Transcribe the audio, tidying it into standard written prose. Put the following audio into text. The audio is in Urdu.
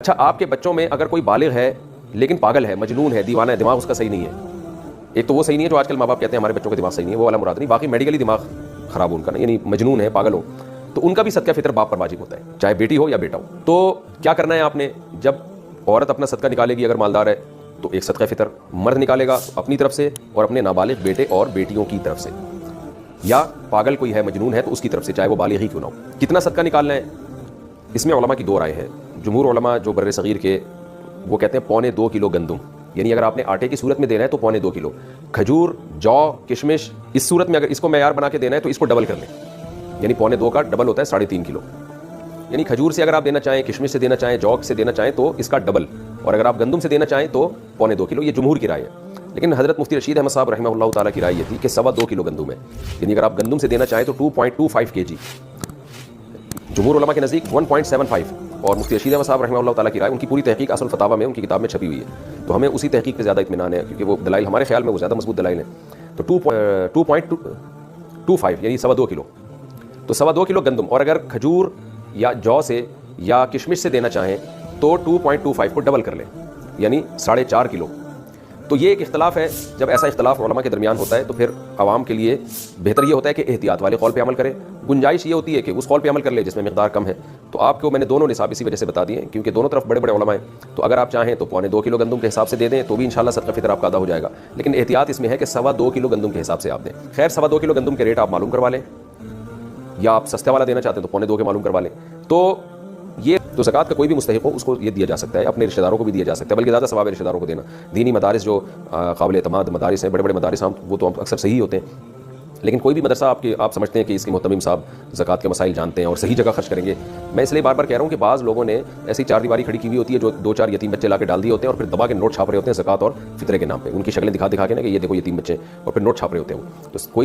اچھا آپ کے بچوں میں اگر کوئی بالغ ہے لیکن پاگل ہے, مجنون ہے, دیوانہ ہے, دماغ اس کا صحیح نہیں ہے, ایک تو وہ صحیح نہیں ہے جو آج کل ماں باپ کہتے ہیں ہمارے بچوں کا دماغ صحیح نہیں ہے, وہ والا مراد نہیں, باقی میڈیکلی دماغ خراب ہو ان کا نا, یعنی مجنون ہے, پاگل ہو, تو ان کا بھی صدقہ فطر باپ پر واجب ہوتا ہے, چاہے بیٹی ہو یا بیٹا ہو. تو کیا کرنا ہے آپ نے, جب عورت اپنا صدقہ نکالے گی اگر مالدار ہے تو ایک صدقہ فطر مرد نکالے گا اپنی طرف سے اور اپنے نابالغ بیٹے اور بیٹیوں کی طرف سے, یا پاگل کوئی ہے مجنون ہے تو اس کی طرف سے, چاہے وہ بالغ ہی کیوں نہ ہو. کتنا صدقہ نکالنا ہے, اس میں علماء کی دو رائے ہیں. جمہور علماء جو بر صغیر کے وہ کہتے ہیں 1.25 کلو گندم, یعنی اگر آپ نے آٹے کی صورت میں دینا ہے تو 1.25 کلو. کھجور, جو, کشمش اس صورت میں اگر اس کو معیار بنا کے دینا ہے تو اس کو ڈبل کر لیں, یعنی 1.25 کا ڈبل ہوتا ہے 3.5 کلو. یعنی کھجور سے اگر آپ دینا چاہیں, کشمش سے دینا چاہیں, جو سے دینا چاہیں تو اس کا ڈبل, اور اگر آپ گندم سے دینا چاہیں تو 1.25 کلو. یہ جمہور کی رائے ہے. لیکن حضرت مفتی رشید احمد صاحب رحمہ اللہ تعالیٰ کی رائے یہ تھی کہ 2.25 کلو گندم ہے, یعنی اگر آپ گندم سے دینا چاہیں تو 2.25 kg. جمہور علماء کے نزدیک 1.75, اور مفتی رشید احمد صاحب رحمہ اللہ تعالیٰ کی رائے, ان کی پوری تحقیق اصل فتاوی میں ان کی کتاب میں چھپی ہوئی ہے, تو ہمیں اسی تحقیق پہ زیادہ اطمینان ہے کیونکہ وہ دلائل ہمارے خیال میں وہ زیادہ مضبوط دلائل ہیں. تو 2.25 یعنی 2.25 کلو, تو 2.25 کلو گندم, اور اگر کھجور یا جو سے یا کشمش سے دینا چاہیں تو 2.25 کو ڈبل کر لیں, یعنی 4.5 کلو. تو یہ ایک اختلاف ہے. جب ایسا اختلاف علماء کے درمیان ہوتا ہے تو پھر عوام کے لیے بہتر یہ ہوتا ہے کہ احتیاط والے قول پہ عمل کرے. گنجائش یہ ہوتی ہے کہ اس قول پہ عمل کر لے جس میں مقدار کم ہے. تو آپ کو میں نے دونوں نصاب اسی وجہ سے بتا دیے ہیں کیونکہ دونوں طرف بڑے بڑے علماء ہیں. تو اگر آپ چاہیں تو 2.25 کلو گندم کے حساب سے دے دیں تو بھی انشاءاللہ صدقہ فطر آپ کا ادا ہو جائے گا, لیکن احتیاط اس میں ہے کہ 2.25 کلو گندم کے حساب سے آپ دیں. خیر 2.25 کلو گندم کے ریٹ آپ معلوم کروا لیں, یا آپ سستے والا دینا چاہتے ہیں تو 2.25 کے معلوم کروا لیں. تو یہ تو زکوٰۃ کا کوئی بھی مستحق ہو اس کو یہ دیا جا سکتا ہے, اپنے رشتہ داروں کو بھی دیا جا سکتا ہے, بلکہ زیادہ ثواب ہے رشتہ داروں کو دینا. دینی مدارس جو قابل اعتماد مدارس ہیں, بڑے بڑے مدارس ہیں, وہ تو اکثر صحیح ہوتے ہیں, لیکن کوئی بھی مدرسہ آپ سمجھتے ہیں کہ اس کے محتمم صاحب زکوٰۃ کے مسائل جانتے ہیں اور صحیح جگہ خرچ کریں گے. میں اس لیے بار بار کہہ رہا ہوں کہ بعض لوگوں نے ایسی 4 دیواری کھڑی کی ہوئی ہوتی ہے جو 2-4 یتیم بچے لا کے ڈال دیے ہوتے ہیں اور پھر دبا کے نوٹ چھاپ رہے ہوتے ہیں زکوٰۃ اور فطرے کے نام پہ, ان کی شکلیں دکھا کے نا کہ یہ دیکھو یتیم بچے, اور پھر نوٹ چھاپ رہے ہوتے ہیں وہ. تو کوئی